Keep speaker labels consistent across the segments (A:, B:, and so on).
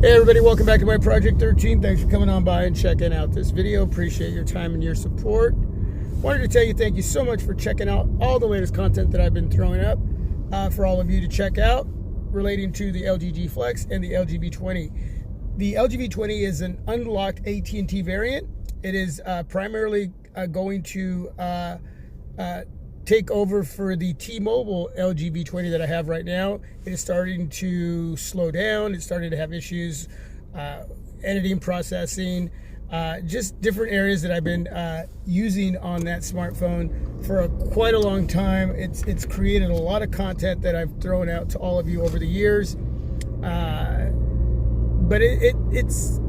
A: Hey everybody, welcome back to my Project 13. Thanks for coming on by and checking out this video. Appreciate your time and your support. Wanted to tell you thank you so much for checking out all the latest content that I've been throwing up for all of you to check out relating to the LG G Flex and the LG V20. The LG V20 is an unlocked AT&T variant. It is primarily going to take over for the T-Mobile LG V20 that I have right now. It is starting to slow down. It's starting to have issues, editing, processing, just different areas that I've been using on that smartphone for quite a long time. It's created a lot of content that I've thrown out to all of you over the years. But it's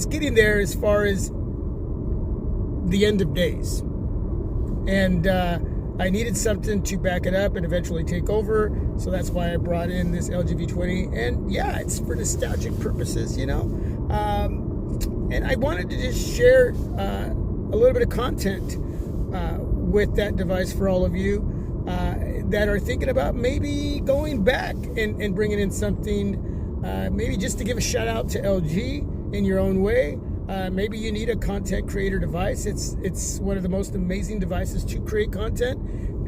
A: getting there as far as the end of days. And I needed something to back it up and eventually take over, so that's why I brought in this LG V20. And yeah, it's for nostalgic purposes, you know. And I wanted to just share a little bit of content with that device for all of you that are thinking about maybe going back and bringing in something, maybe just to give a shout out to LG in your own way. Maybe you need a content creator device. It's one of the most amazing devices to create content,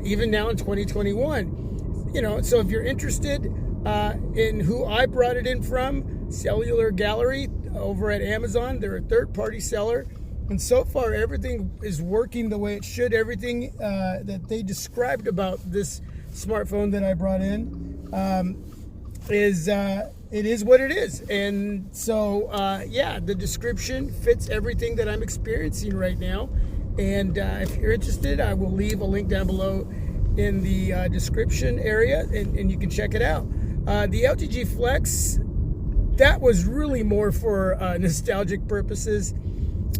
A: even now in 2021. You know, so if you're interested in who I brought it in from, Cellular Gallery over at Amazon, they're a third-party seller, and so far everything is working the way it should. Everything that they described about this smartphone that I brought in it is what it is. And so yeah, the description fits everything that I'm experiencing right now. And if you're interested, I will leave a link down below in the description area, and you can check it out. The LG G Flex, that was really more for nostalgic purposes.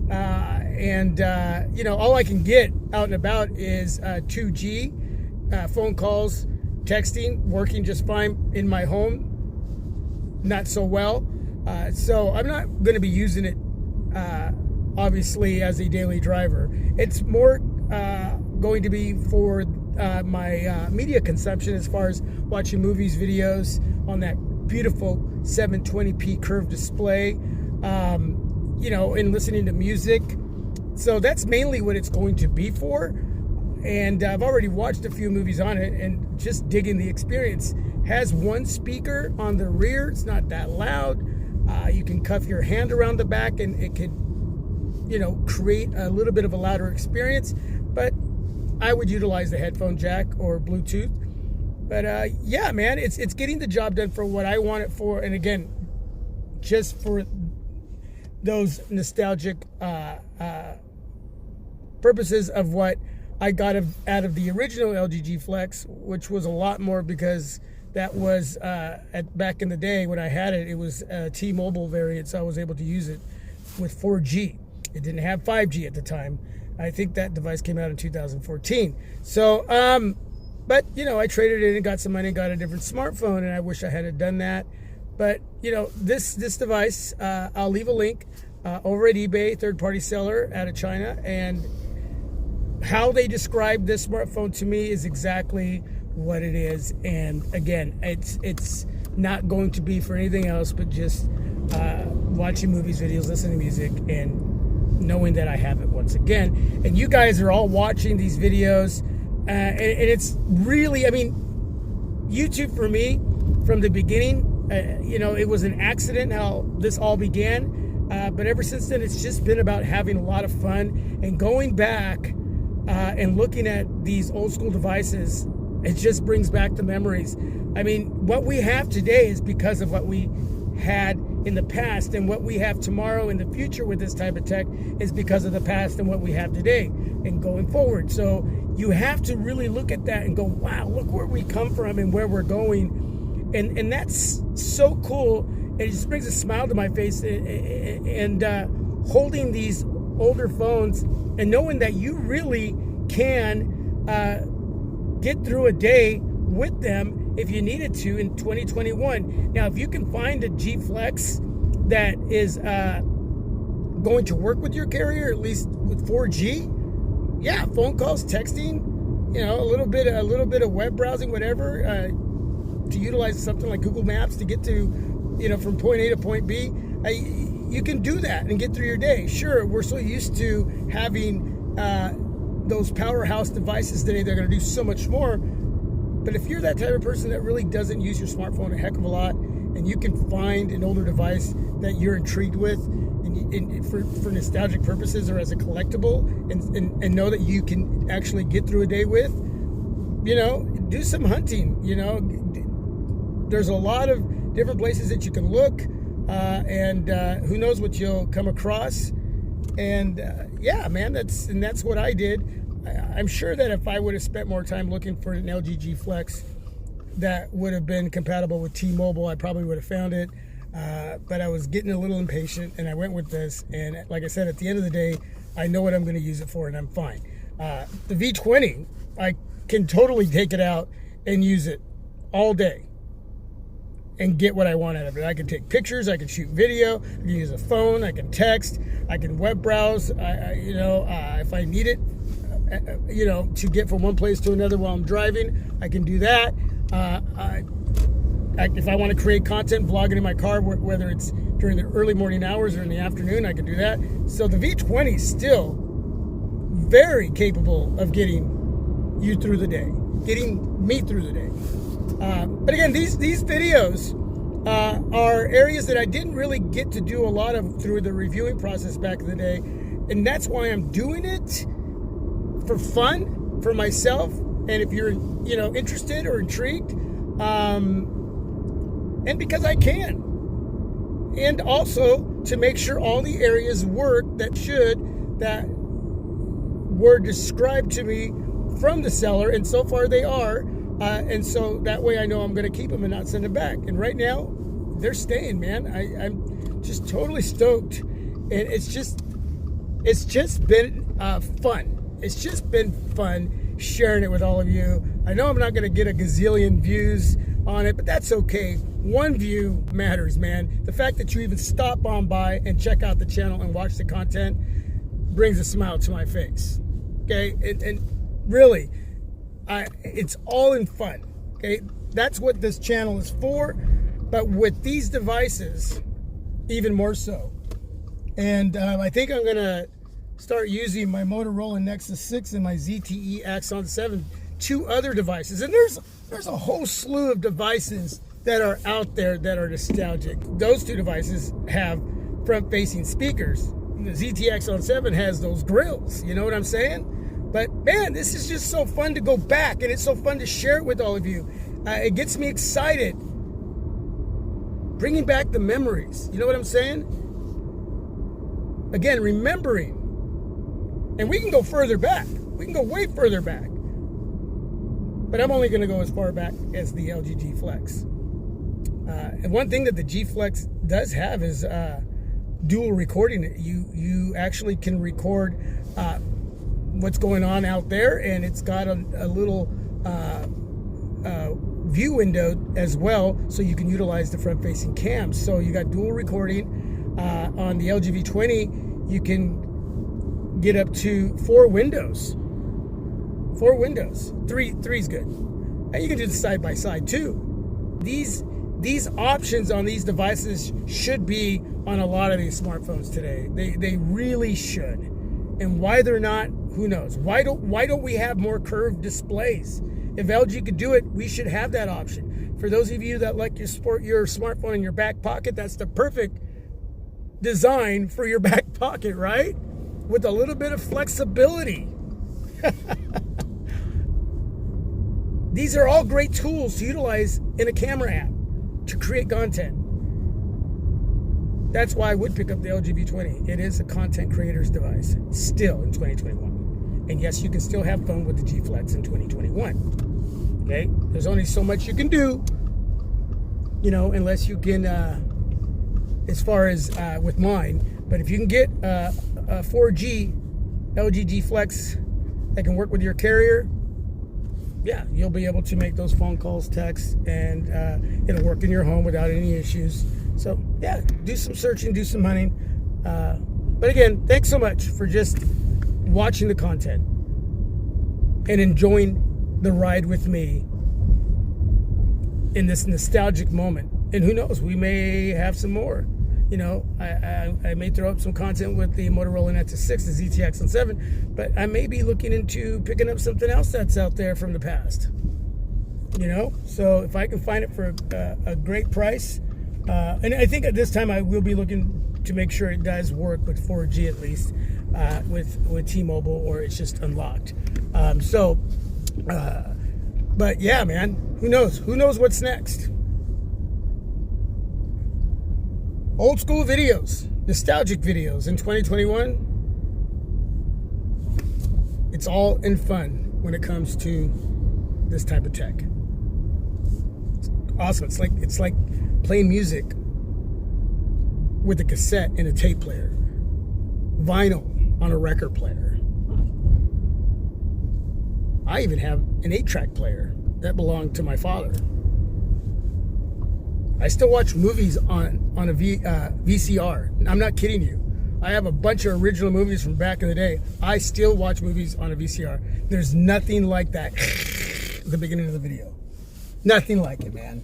A: You know, all I can get out and about is 2G, phone calls, texting, working just fine in my home. Not so well. So I'm not going to be using it, obviously, as a daily driver. It's more going to be for my media consumption, as far as watching movies, videos on that beautiful 720p curved display, you know, and listening to music. So that's mainly what it's going to be for. And I've already watched a few movies on it and just digging the experience. Has one speaker on the rear. It's not that loud. You can cuff your hand around the back and it could, you know, create a little bit of a louder experience. But I would utilize the headphone jack or Bluetooth. But yeah, man, it's getting the job done for what I want it for. And again, just for those nostalgic purposes of what I got out of the original LG G Flex, which was a lot more, because that was back in the day when I had it, it was a T-Mobile variant, so I was able to use it with 4G. It didn't have 5G at the time. I think that device came out in 2014. So, but you know, I traded it in and got some money, got a different smartphone, and I wish I had done that. But you know, this device, I'll leave a link over at eBay, third-party seller out of China, and how they describe this smartphone to me is exactly what it is. And again, it's not going to be for anything else but just watching movies, videos, listening to music, and knowing that I have it once again. And you guys are all watching these videos, and it's really, I mean, YouTube for me from the beginning, you know, it was an accident how this all began, but ever since then it's just been about having a lot of fun and going back and looking at these old school devices. It just brings back the memories. I mean, what we have today is because of what we had in the past, and what we have tomorrow in the future with this type of tech is because of the past and what we have today and going forward. So you have to really look at that and go, wow, look where we come from and where we're going. And that's so cool. It just brings a smile to my face, and holding these older phones and knowing that you really can get through a day with them if you needed to in 2021. Now, if you can find a G Flex that is going to work with your carrier, at least with 4G, yeah, phone calls, texting, you know, a little bit of web browsing, whatever, to utilize something like Google Maps to get to from point A to point B, you can do that and get through your day. Sure, we're so used to having those powerhouse devices today. They're going to do so much more. But if you're that type of person that really doesn't use your smartphone a heck of a lot, and you can find an older device that you're intrigued with, and for nostalgic purposes or as a collectible, and know that you can actually get through a day with, do some hunting. There's a lot of different places that you can look, and who knows what you'll come across. And yeah, man, that's what I did. I'm sure that if I would have spent more time looking for an LG G Flex that would have been compatible with T-Mobile, I probably would have found it. But I was getting a little impatient, and I went with this. And like I said, at the end of the day, I know what I'm going to use it for, and I'm fine. The V20, I can totally take it out and use it all day and get what I want out of it. I can take pictures, I can shoot video, I can use a phone, I can text, I can web browse. If I need it, to get from one place to another while I'm driving, I can do that. If I want to create content, vlogging in my car, whether it's during the early morning hours or in the afternoon, I can do that. So the V20 is still very capable of getting you through the day, getting me through the day. But again, these videos are areas that I didn't really get to do a lot of through the reviewing process back in the day. And that's why I'm doing it for fun, for myself. And if you're, interested or intrigued, and because I can. And also to make sure all the areas work that were described to me from the seller, and so far they are. And so that way I know I'm going to keep them and not send them back. And right now, they're staying, man. I'm just totally stoked. And it's just been fun. It's just been fun sharing it with all of you. I know I'm not going to get a gazillion views on it, but that's okay. One view matters, man. The fact that you even stop on by and check out the channel and watch the content brings a smile to my face. Okay? And really, it's all in fun. Okay? That's what this channel is for, but with these devices, even more so. And I think I'm going to start using my Motorola Nexus 6 and my ZTE Axon 7, two other devices. And there's a whole slew of devices that are out there that are nostalgic. Those two devices have front-facing speakers. The ZTE Axon 7 has those grills. You know what I'm saying? But man, this is just so fun to go back, and it's so fun to share it with all of you. It gets me excited. Bringing back the memories. You know what I'm saying? Again, remembering. And we can go further back. We can go way further back. But I'm only going to go as far back as the LG G Flex. And one thing that the G Flex does have is dual recording. You actually can record what's going on out there, and it's got a little view window as well, so you can utilize the front-facing cams. So you got dual recording. On the LG V20, you can get up to 4 windows. 4 windows. Three's good. And you can do the side-by-side too. These options on these devices should be on a lot of these smartphones today. They really should. And why they're not, who knows? Why don't we have more curved displays? If LG could do it, we should have that option. For those of you that like your smartphone in your back pocket, that's the perfect design for your back pocket, right? With a little bit of flexibility. These are all great tools to utilize in a camera app to create content. That's why I would pick up the LG V20. It is a content creator's device still in 2021. And yes, you can still have fun with the G Flex in 2021. Okay? There's only so much you can do, unless you can, as far as with mine. But if you can get a 4G LG G Flex that can work with your carrier, yeah, you'll be able to make those phone calls, texts, and it'll work in your home without any issues. So, yeah, do some searching, do some hunting. But again, thanks so much for just watching the content and enjoying the ride with me in this nostalgic moment And who knows, we may have some more. You know, I may throw up some content with the Motorola Nexus 6, the ZTX on 7, but I may be looking into picking up something else that's out there from the past. You know, so if I can find it for a great price, and I think at this time I will be looking to make sure it does work with 4G at least, with T-Mobile, or it's just unlocked. But yeah, man, who knows? Who knows what's next? Old school videos, nostalgic videos in 2021. It's all in fun when it comes to this type of tech. It's awesome. It's like playing music with a cassette and a tape player, vinyl on a record player. I even have an 8-track player that belonged to my father. I still watch movies on a VCR. I'm not kidding you. I have a bunch of original movies from back in the day. I still watch movies on a VCR. There's nothing like that at the beginning of the video. Nothing like it, man.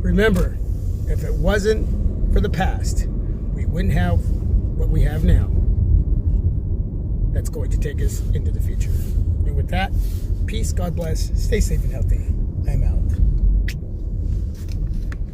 A: Remember, if it wasn't for the past, we wouldn't have what we have now. That's going to take us into the future. And with that, peace, God bless, stay safe and healthy. I'm out.